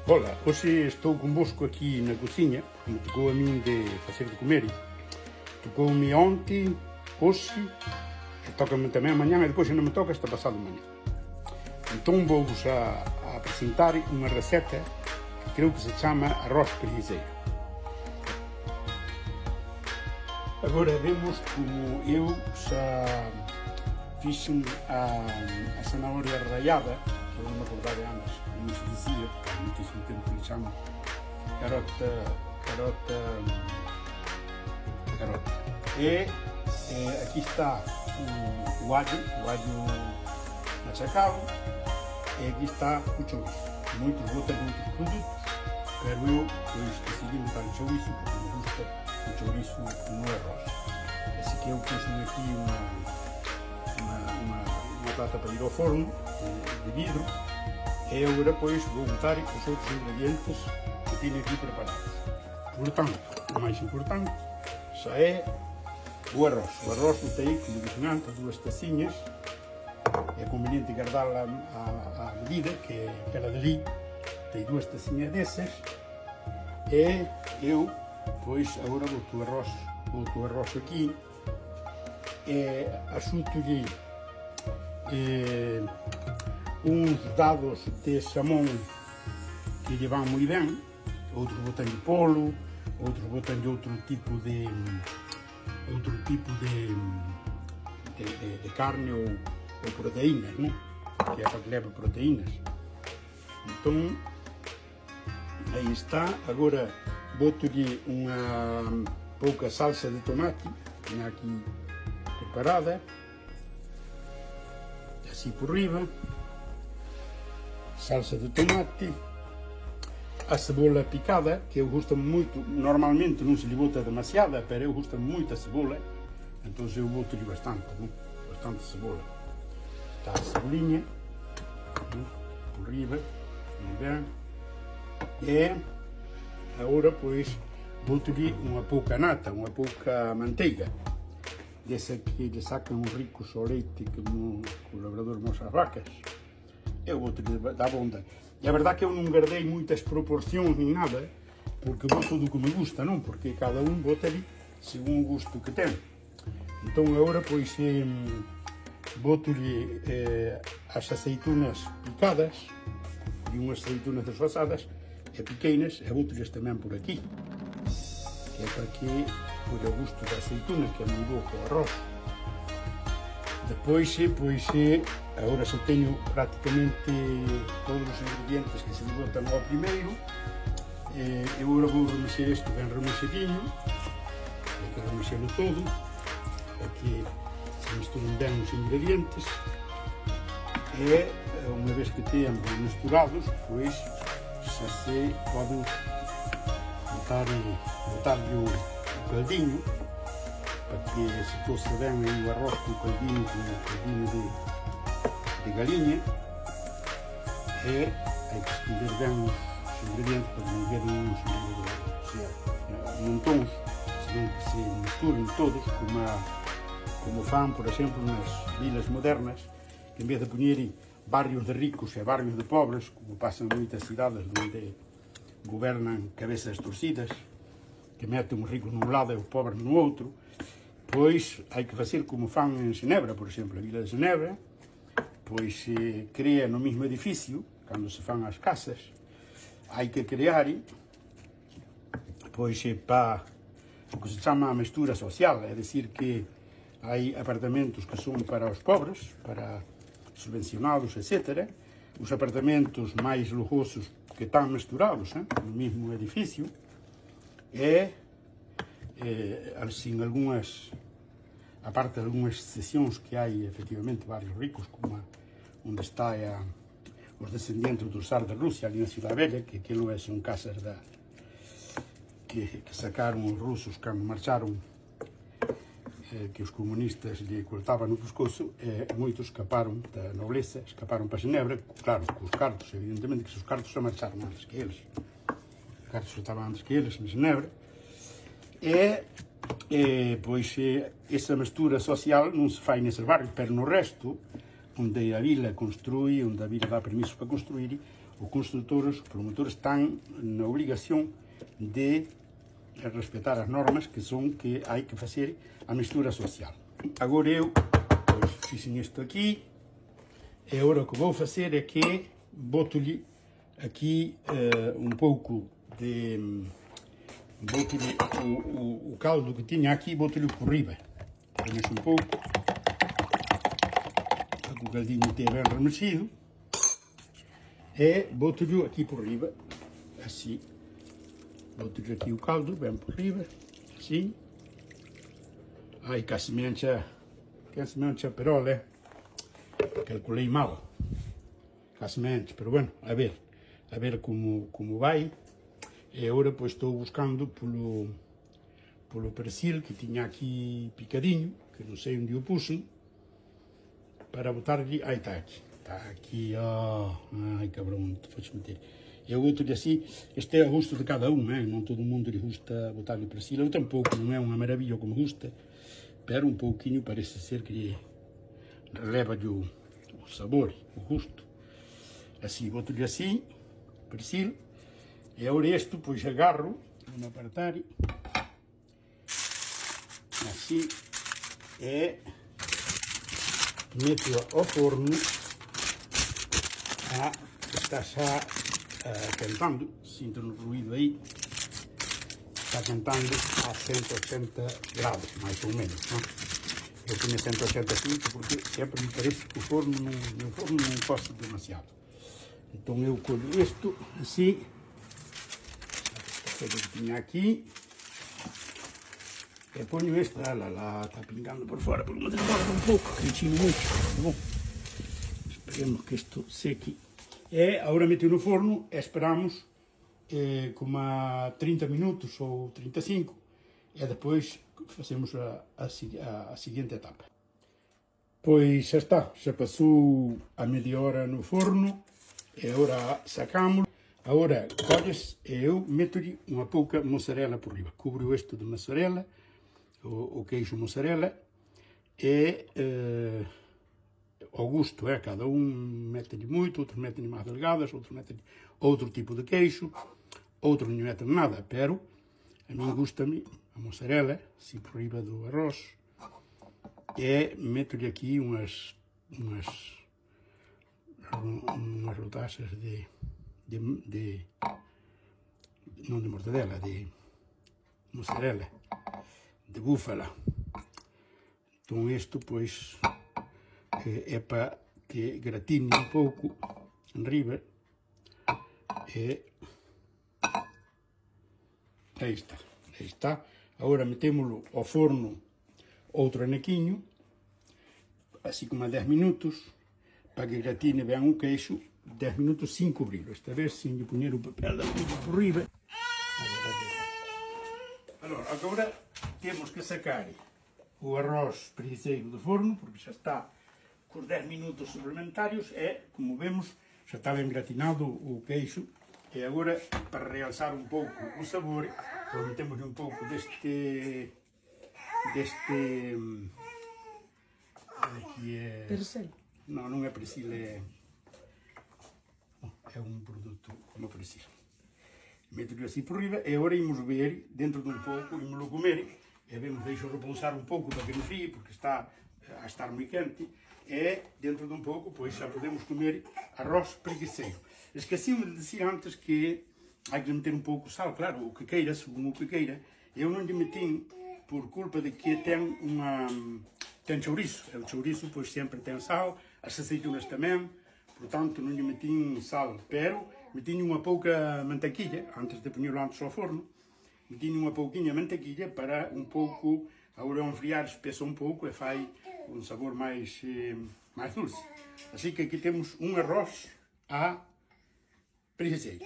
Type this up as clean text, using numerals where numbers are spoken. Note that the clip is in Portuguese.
Ola, hoxe estou convosco aquí na cociña, como tocou a min de facer de comer. Tocoume onte, hoxe, e tócame tamén mañá, e depois se non me toca está pasado mañá. Entón vou-vos a presentar unha receta que creo que se chama arroz preguiseiro. Agora vemos como eu xa fixen a zanahoria rallada, que eu non me acordaba antes, como se dicía, há muitísimo tempo que lhe chamo carota. E aqui está o alho machacado, e aqui está o chouriço. Muitos botam outros produtos, pero eu decidi botar o chouriço porque me gusta o chouriço no arroz. Assim que eu pus aqui uma plata para ir ao forno de vidro, e agora pois vou botar os outros ingredientes que tenho aqui preparados. Portanto, o mais importante xa é o arroz. O arroz botei, como dixen antes, 2 tacinhas. É conveniente guardá-la à medida, que é aquela dali. Tem 2 tacinhas dessas. E eu, pois, agora boto o arroz aqui. E axunto-lhe uns dados de xamón que lle van moi ben. Outros botan de polo, outros botan de outro tipo de carne ou proteínas, non? Que é para que leve proteínas. Entón, aí está. Agora boto-lhe unha pouca salsa de tomate, que é aqui preparada, así por riba. Salsa de tomate, a cebola picada, que eu gosto moito, normalmente non se lhe bota demasiada, pero eu gosto moito a cebola, entón eu boto-lhe bastante, non? Bastante cebola. Está a cebolinha, por riba, moi ben. E agora, pois, boto-lhe unha pouca nata, unha pouca manteiga, desa que lle sacan un rico ao leite como o labrador mos as vacas. Eu boto-lhe da bonda. E a verdade que eu non guardei moitas proporcións nin nada, porque boto do que me gusta, non? Porque cada un bota-lhe según o gusto que ten. Entón agora, pois, boto-lhe as aceitunas picadas, e unhas aceitunas desfasadas, e pequenas, e boto-lhes tamén por aquí. Que é para que, por o gusto da aceituna, que é moi bo co arroz. Depois, pois, agora xa teño prácticamente todos os ingredientes que se me botan ao primeiro. Eu agora vou remexer isto ben remexedinho, hai que remexelo todo, para que se misturen ben os ingredientes. E unha vez que tean misturados, pois xa se poden botar-lhe o caldinho, para que se coce ben o arroz com o caldinho de galinha. E hai que esconder ben os ingredientes para non verem uns montões, senón que se misturen todos, como fan, por exemplo, nas vilas modernas, que en vez de poñer barrios de ricos e barrios de pobres, como pasan en moitas cidades onde gobernan cabezas torcidas, que meten os ricos nun lado e os pobres no outro, pois hai que facer como fan en Xenebra, por exemplo, a vila de Xenebra, pois se crea no mesmo edificio, cando se fan as casas, hai que crear, pois para o que se chama a mestura social, é dicir que hai apartamentos que son para os pobres, para subvencionados, etc. Os apartamentos máis lujosos que están mesturados no mesmo edificio, e sin algunhas, aparte de algunhas excepcións que hai efectivamente varios ricos, como onde está os descendientes do Tsar de Rusia, ali na Cidade Vella, que aquilo son casas que sacaron os rusos cando marcharon, que os comunistas lle cortaban o pescozo, e moitos escaparon da nobleza, escaparon para Xenebra, claro, cos cartos, evidentemente, que os cartos se marcharon antes que eles. Os cartos estaban antes que eles en Xenebra. Pois esa mestura social non se fai neses barrios, pero no resto, onde a vila construí, onde a vila dá permiso para construir, os construtores, os promotores estão na obrigação de respeitar as normas que são que há que fazer a mistura social. Agora eu fiz isto aqui, e agora o que vou fazer é que boto-lhe aqui um pouco de... boto-lhe o caldo que tinha aqui, boto-lhe por riba. Remexo um pouco, para que o caldinho esteja bem remexido. E boto-lhe aqui por riba, assim. Boto-lhe aqui o caldo, bem por riba, assim. Ai, que a semente però, calculei mal. A semente, pero bueno, a ver como vai. E agora pois estou buscando polo persil que tinha aqui picadinho, que não sei onde o puse, para botar-lhe. Ai, está aqui, ó. Ai, cabrão, te foste meter. Eu boto-lhe assim, este é a gosto de cada um, não todo mundo lhe gusta botar-lhe persil. Eu tampouco, não é uma maravilha como gusta, pero um pouquinho parece ser que releva-lhe o sabor, o gosto. Assim, boto-lhe assim, persil. E agora este, pois agarro, vou apertar, assim, e meto ao forno, está já quentando, sinto no ruído aí, está quentando a 180 graus, mais ou menos, não? Eu ponho 185 porque sempre me parece que o forno não costa demasiado. Então eu colho isto, assim, que tinha aqui, e ponho este, lá, está pingando por fora, porque me demora um pouco, crescendo muito. Bom, esperemos que isto seque. E agora meto no forno e esperamos como a 30 minutos ou 35, e depois fazemos a seguinte etapa. Pois já está, já passou a meia hora no forno, e agora sacamos. Agora, colhes, eu meto-lhe uma pouca mozzarella por riba. Cubro isto de mozzarella, o queijo mozzarella, e ao gosto, cada um mete-lhe muito, outros mete-lhe mais delgadas, outros mete-lhe outro tipo de queijo, outros não metem nada, pero a mim gusta-me a mozzarella, assim por riba do arroz, e meto-lhe aqui umas rodajas não de mortadela, de mozzarella, de búfala. Então isto, pois, é para que gratine um pouco em riba. E aí está. Agora metemos-lo ao forno outro anequinho, assim como a 10 minutos, para que gratine bem o queijo. 10 minutos sem cobrir. Esta vez sem lhe pôr o papel da comida por riba. Agora temos que sacar o arroz preguiceiro do forno, porque já está com 10 minutos suplementários e, como vemos, já está bem gratinado o queijo. E agora, para realçar um pouco o sabor, metemos um pouco deste aqui é... Persil? Não é persil, é um produto como persil. Meto-lhe assim por riba e agora vamos ver, dentro de um pouco, vamos comer. E vemos, deixo repousar um pouco para que não frie, porque está a estar muito quente. E dentro de um pouco, pois já podemos comer arroz preguiceiro. Esqueci-me de dizer antes que há que meter um pouco de sal, claro, o que queira, segundo o que queira. Eu não lhe meti por culpa de que tem chouriço. O chouriço, pois, sempre tem sal, as azeitonas também. Portanto, não lhe meti sal, pero meti uma pouca mantequilla, antes de pôr antes ao forno, meti uma pouquinha mantequilla para um pouco, agora ao enfriar, espessa um pouco e faz um sabor mais dulce. Assim que aqui temos um arroz a preguiceiro.